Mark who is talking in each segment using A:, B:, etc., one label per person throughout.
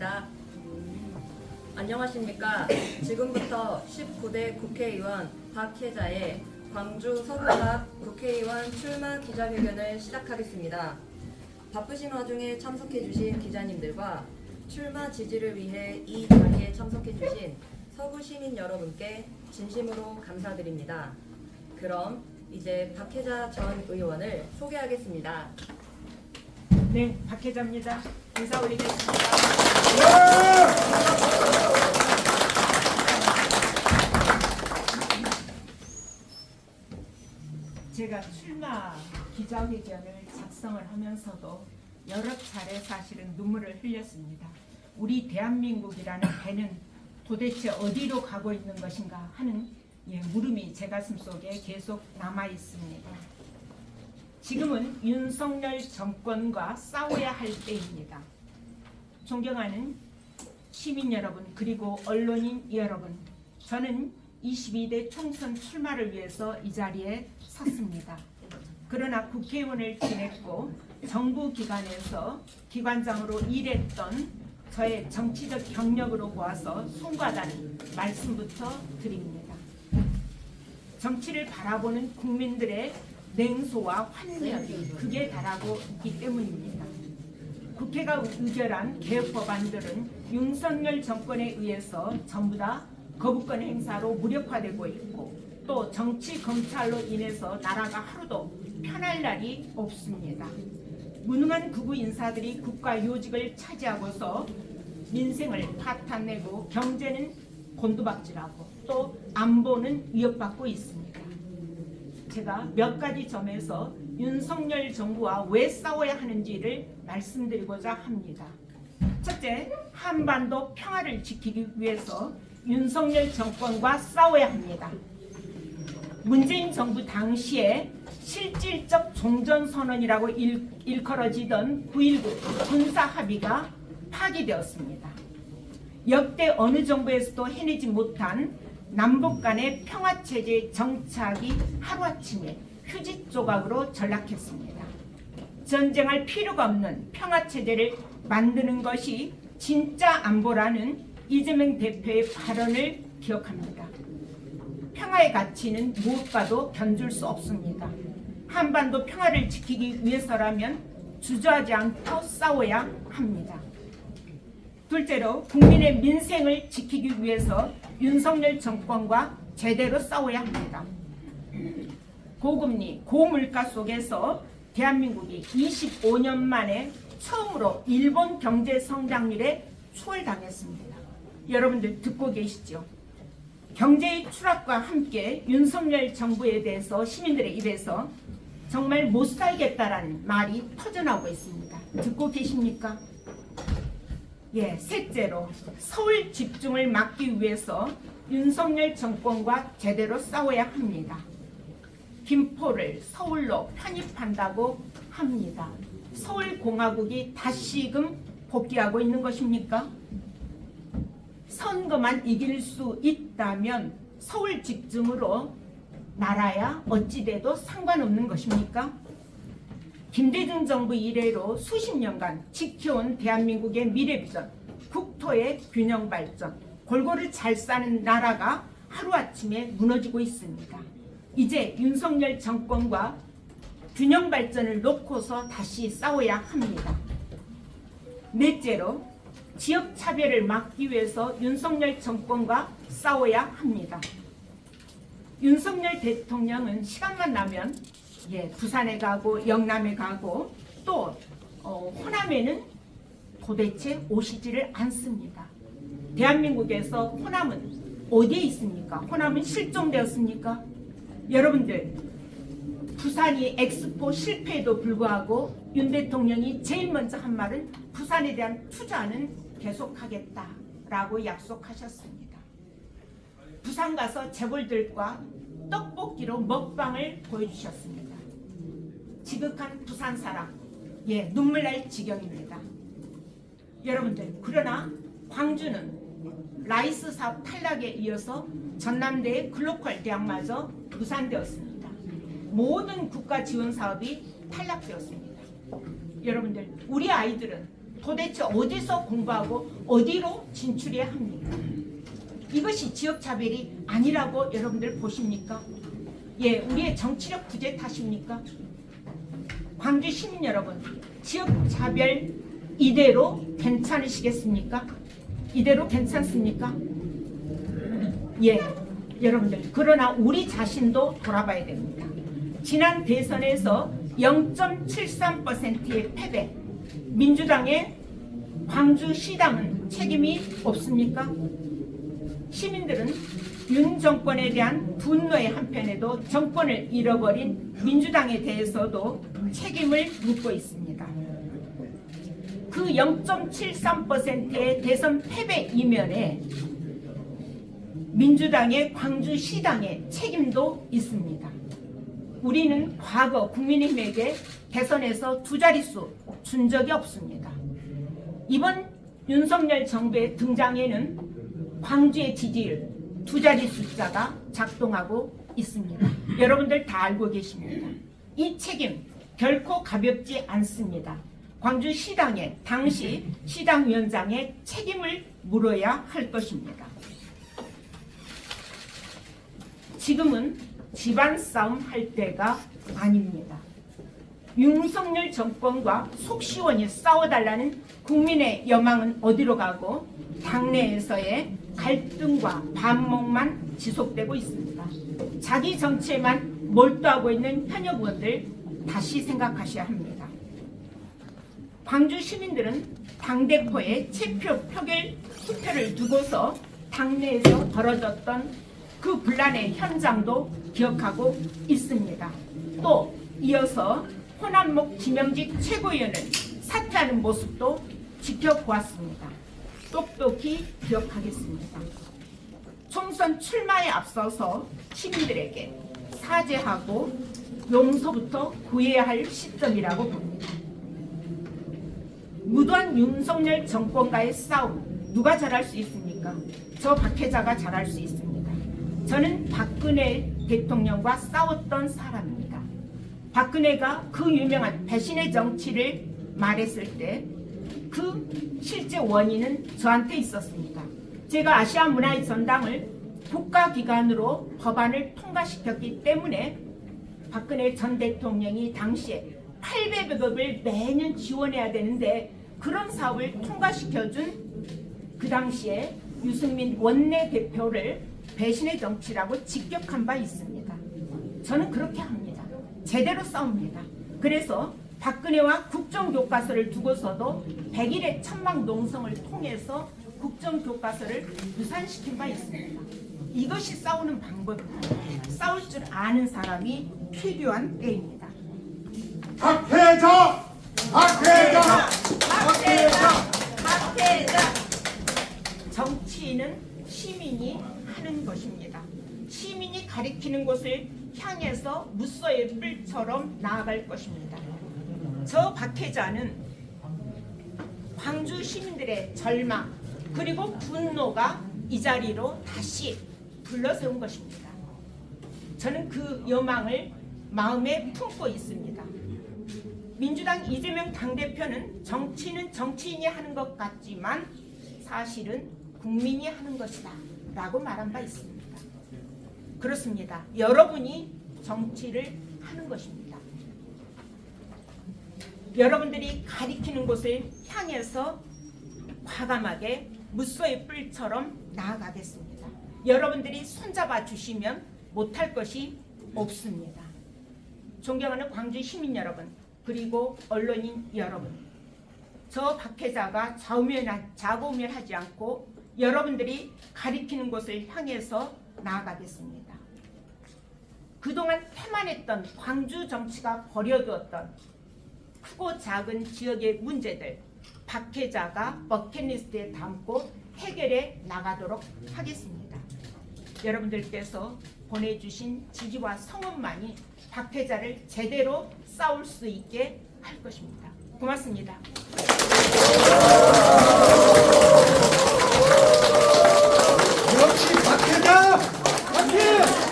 A: 하겠습니다. 안녕하십니까. 지금부터 19대 국회의원 박혜자의 광주 서구갑 국회의원 출마 기자회견을 시작하겠습니다. 바쁘신 와중에 참석해주신 기자님들과 출마 지지를 위해 이 자리에 참석해주신 서구 시민 여러분께 진심으로 감사드립니다. 그럼 이제 박혜자 전 의원을 소개하겠습니다.
B: 네, 박혜자입니다. 인사 올리겠습니다. 제가 출마 기자회견을 작성을 하면서도 여러 차례 사실은 눈물을 흘렸습니다. 우리 대한민국이라는 배는 도대체 어디로 가고 있는 것인가 하는 물음이 제 가슴 속에 계속 남아 있습니다. 지금은 윤석열 정권과 싸워야 할 때입니다. 존경하는 시민 여러분 그리고 언론인 여러분, 저는 22대 총선 출마를 위해서 이 자리에 섰습니다. 그러나 국회의원을 지냈고 정부 기관에서 기관장으로 일했던 저의 정치적 경력으로 보아서 송구하다는 말씀부터 드립니다. 정치를 바라보는 국민들의 냉소와 환멸이 극에 달하고 있기 때문입니다. 국회가 의결한 개혁 법안들은 윤석열 정권에 의해서 전부 다 거부권 행사로 무력화되고 있고 또 정치 검찰로 인해서 나라가 하루도 편할 날이 없습니다. 무능한 극우 인사들이 국가 요직을 차지하고서 민생을 파탄내고 경제는 곤두박질하고 또 안보는 위협받고 있습니다. 제가 몇 가지 점에서 윤석열 정부와 왜 싸워야 하는지를 말씀드리고자 합니다. 첫째, 한반도 평화를 지키기 위해서 윤석열 정권과 싸워야 합니다. 문재인 정부 당시에 실질적 종전선언이라고 일컬어지던 9.19 군사합의가 파기되었습니다. 역대 어느 정부에서도 해내지 못한 남북 간의 평화체제 정착이 하루아침에 휴지 조각으로 전락했습니다. 전쟁할 필요가 없는 평화체제를 만드는 것이 진짜 안보라는 이재명 대표의 발언을 기억합니다. 평화의 가치는 무엇과도 견줄 수 없습니다. 한반도 평화를 지키기 위해서라면 주저하지 않고 싸워야 합니다. 둘째로 국민의 민생을 지키기 위해서 윤석열 정권과 제대로 싸워야 합니다. 고금리, 고물가 속에서 대한민국이 25년 만에 처음으로 일본 경제 성장률에 추월당했습니다. 여러분들 듣고 계시죠? 경제의 추락과 함께 윤석열 정부에 대해서 시민들의 입에서 정말 못 살겠다라는 말이 터져나오고 있습니다. 듣고 계십니까? 셋째로 서울 집중을 막기 위해서 윤석열 정권과 제대로 싸워야 합니다. 김포를 서울로 편입한다고 합니다. 서울공화국이 다시금 복귀하고 있는 것입니까? 선거만 이길 수 있다면 서울 집중으로 나라야 어찌돼도 상관없는 것입니까? 김대중 정부 이래로 수십 년간 지켜온 대한민국의 미래비전, 국토의 균형 발전, 골고루 잘 사는 나라가 하루아침에 무너지고 있습니다. 이제 윤석열 정권과 균형 발전을 놓고서 다시 싸워야 합니다. 넷째로 지역 차별을 막기 위해서 윤석열 정권과 싸워야 합니다. 윤석열 대통령은 시간만 나면 부산에 가고 영남에 가고 또 호남에는 도대체 오시지를 않습니다. 대한민국에서 호남은 어디에 있습니까? 호남은 실종되었습니까? 여러분들, 부산이 엑스포 실패에도 불구하고 윤 대통령이 제일 먼저 한 말은 부산에 대한 투자는 계속하겠다라고 약속하셨습니다. 부산 가서 재벌들과 떡볶이로 먹방을 보여주셨습니다. 지극한 부산 사랑, 눈물 날 지경입니다. 여러분들, 그러나 광주는 라이스 사업 탈락에 이어서 전남대의 글로컬 대학마저 무산되었습니다. 모든 국가 지원 사업이 탈락되었습니다. 여러분들, 우리 아이들은 도대체 어디서 공부하고 어디로 진출해야 합니까? 이것이 지역차별이 아니라고 여러분들 보십니까? 예, 우리의 정치력 부재 탓입니까? 광주 시민 여러분, 지역차별 이대로 괜찮으시겠습니까? 이대로 괜찮습니까? 예, 여러분들, 그러나 우리 자신도 돌아봐야 됩니다. 지난 대선에서 0.73%의 패배, 민주당의 광주시당은 책임이 없습니까? 시민들은 윤 정권에 대한 분노의 한편에도 정권을 잃어버린 민주당에 대해서도 책임을 묻고 있습니다. 그 0.73%의 대선 패배 이면에 민주당의 광주시당의 책임도 있습니다. 우리는 과거 국민의힘에게 대선에서 두 자릿수 준 적이 없습니다. 이번 윤석열 정부의 등장에는 광주의 지지율 두 자리 숫자가 작동하고 있습니다. 여러분들 다 알고 계십니다. 이 책임 결코 가볍지 않습니다. 광주시당의 당시 시당위원장의 책임을 물어야 할 것입니다. 지금은 집안 싸움 할 때가 아닙니다. 윤석열 정권과 속 시원히 싸워달라는 국민의 여망은 어디로 가고 당내에서의 갈등과 반목만 지속되고 있습니다. 자기 정치에만 몰두하고 있는 현역 의원들 다시 생각하셔야 합니다. 광주 시민들은 당대표의 체표 표결 투표를 두고서 당내에서 벌어졌던 그 분란의 현장도 기억하고 있습니다. 또 이어서 호남목 지명직 최고위원을 사퇴하는 모습도 지켜보았습니다. 똑똑히 기억하겠습니다. 총선 출마에 앞서서 시민들에게 사죄하고 용서부터 구해야 할 시점이라고 봅니다. 무도한 윤석열 정권과의 싸움 누가 잘할 수 있습니까? 저 박혜자가 잘할 수 있습니다. 저는 박근혜 대통령과 싸웠던 사람입니다. 박근혜가 그 유명한 배신의 정치를 말했을 때 그 실제 원인은 저한테 있었습니다. 제가 아시아 문화의 전당을 국가기관으로 법안을 통과시켰기 때문에 박근혜 전 대통령이 당시에 800억을 매년 지원해야 되는데 그런 사업을 통과시켜준 그 당시에 유승민 원내대표를 배신의 정치라고 직격한 바 있습니다. 저는 그렇게 합니다. 제대로 싸웁니다. 그래서 박근혜와 국정교과서를 두고서도 100일의 천막농성을 통해서 국정교과서를 무산시킨 바 있습니다. 이것이 싸우는 방법입니다. 싸울 줄 아는 사람이 필요한 때입니다.
C: 박혜자! 박혜자!
B: 박혜자! 정치인은 시민이 하는 것입니다. 시민이 가리키는 곳을 향해서 무쏘의 뿔처럼 나아갈 것입니다. 저 박혜자는 광주 시민들의 절망 그리고 분노가 이 자리로 다시 불러세운 것입니다. 저는 그 여망을 마음에 품고 있습니다. 민주당 이재명 당대표는 정치는 정치인이 하는 것 같지만 사실은 국민이 하는 것이다 라고 말한 바 있습니다. 그렇습니다. 여러분이 정치를 하는 것입니다. 여러분들이 가리키는 곳을 향해서 과감하게 무쏘의 뿔처럼 나아가겠습니다. 여러분들이 손잡아 주시면 못할 것이 없습니다. 존경하는 광주 시민 여러분 그리고 언론인 여러분, 저 박혜자가 좌우면하지 않고 여러분들이 가리키는 곳을 향해서 나아가겠습니다. 그동안 태만했던 광주 정치가 버려두었던 크고 작은 지역의 문제들 박혜자가 버킷리스트에 담고 해결해 나가도록 하겠습니다. 여러분들께서 보내주신 지지와 성원만이 박혜자를 제대로 싸울 수 있게 할 것입니다. 고맙습니다.
C: 역시 박혜자! 박혜자!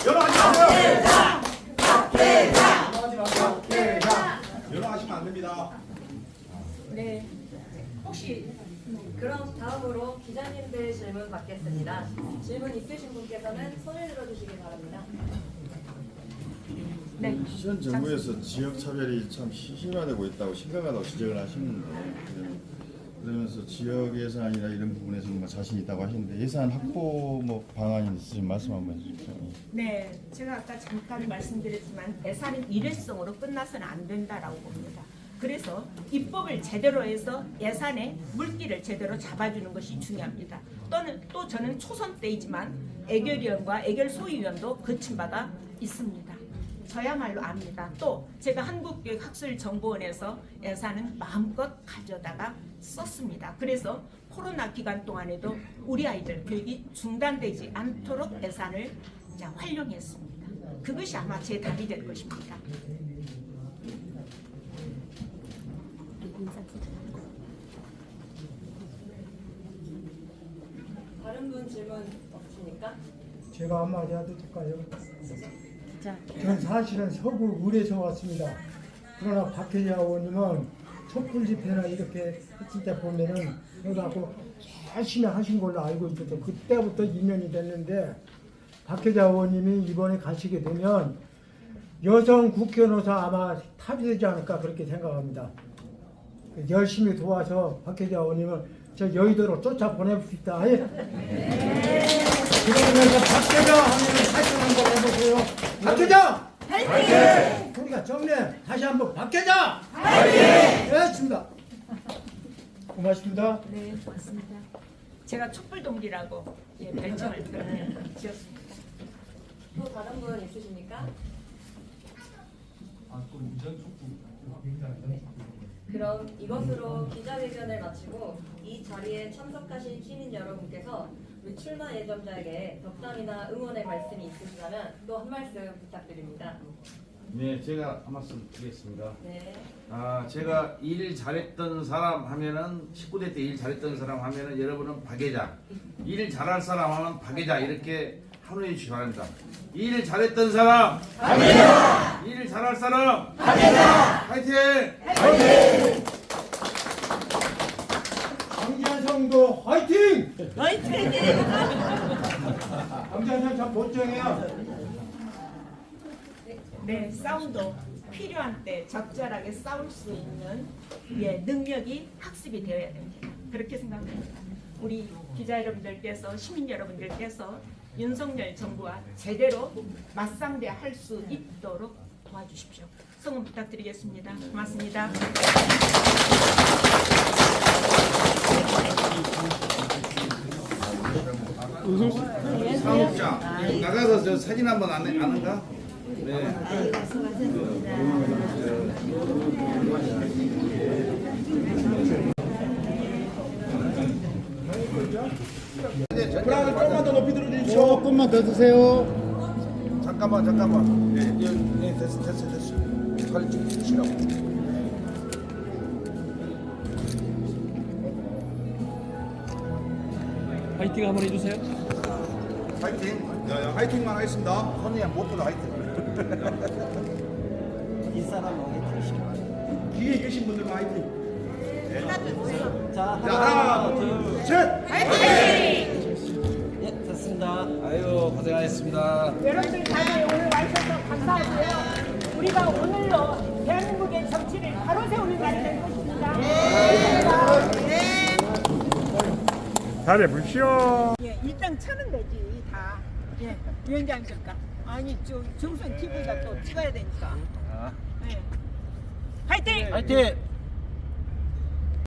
C: 여러분 안녕하세요. 박혜자! 박혜자! 됩니다.
B: 네. 혹시
A: 그럼 다음으로 기자님들 질문 받겠습니다. 질문 있으신 분께서는 손을 들어주시기 바랍니다.
B: 네.
D: 현 정부에서 지역 차별이 참 심화되고 있다고 심각하다고 지적을 하시는데 그러면서 지역 예산이나 이런 부분에서 뭐 자신 있다고 하시는데 예산 확보 뭐 방안이 있으시면 말씀 한번 해주십시오.
B: 네, 제가 아까 잠깐 말씀드렸지만 예산은 일회성으로 끝나서는 안 된다라고 봅니다. 그래서 입법을 제대로 해서 예산의 물기를 제대로 잡아주는 것이 중요합니다. 또 저는 초선 때이지만 애결위원과 애결소위원도 거친 바가 있습니다. 저야말로 압니다. 또 제가 한국교육학술정보원에서 예산은 마음껏 가져다가 썼습니다. 그래서 코로나 기간 동안에도 우리 아이들 교육이 중단되지 않도록 예산을 활용했습니다. 그것이 아마 제 답이 될 것입니다.
A: 다른 분 질문 없으십니까?
E: 제가 한마디 해도 될까요? 저는 사실은 서구 을에서 왔습니다. 그러나 박혜자 의원님은 촛불 집회나 이렇게 했을 때 보면은 여기하고 열심히 하신 걸로 알고 있거든요. 그때부터 인연이 됐는데 박혜자 의원님이 이번에 가시게 되면 여성 국회의원으로서 아마 탑이 되지 않을까 그렇게 생각합니다. 열심히 도와서 박혜자 의원님을 저 여의도로 쫓아 보내봅시다. 예. 그러면서 박혜자 하면 파이팅 한번 해보세요. 박혜자! 파이팅! 우리가 정례 다시 한번 박혜자! 파이팅! 그렇습니다. 고맙습니다.
B: 네, 고맙습니다. 제가 촛불동기라고 별칭을 지었습니다.
A: 또 다른 분 있으십니까? 그럼 이것으로 기자회견을 마치고 이 자리에 참석하신 시민 여러분께서 우리 출마 예정자에게 덕담이나 응원의 말씀이 있으시다면 또 한 말씀 부탁드립니다.
F: 네, 제가 한 말씀 드리겠습니다.
A: 네.
F: 제가 일 잘했던 사람 하면은 19대 때 일 잘했던 사람 하면은 여러분은 박예자, 일 잘할 사람 하면 박예자 이렇게 한호해 주시기 바랍니다. 일 잘했던 사람 박예자, 일 잘할 사람 박예자, 파이팅! 파이팅!
E: 강재성도 화이팅! 강재성 참 멋쟁이야.
B: 네, 싸움도 필요한 때 적절하게 싸울 수 있는 능력이 학습이 되어야 됩니다. 그렇게 생각합니다. 우리 기자 여러분들께서 시민 여러분들께서 윤석열 정부와 제대로 맞상대할 수 있도록 도와주십시오. 성원 부탁드리겠습니다. 고맙습니다.
F: 사업자 나가서 저 사진 한번 안 하는가? 네.
C: 브라운을 조금만 더 높이 들어주십시오. 조금만 더 드세요.
F: 잠깐만. 네, 됐어. 살이 좀 치라고.
G: 파이팅 한번 해주세요.
F: 파이팅.
C: 야, 화이팅만 하겠습니다.
F: 헌이야 못보다 화이팅.
C: 뒤에 계신 분들만 화이팅.
G: 자,
C: 하나, 둘, 셋.
G: 예, 됐습니다.
F: 아유 고생하셨습니다.
B: 여러분들 다들 오늘 와주셔서 감사하고요. 우리가 오늘로 대한민국의 정치를 바로 세우는 날이 될 것입니다.
C: 잘해보시오.
B: 일단 쳐는 되지 다. 위원장 잠깐. 아니 정선 TV가 또 찍어야 되니까. 화이팅!
G: 파이팅!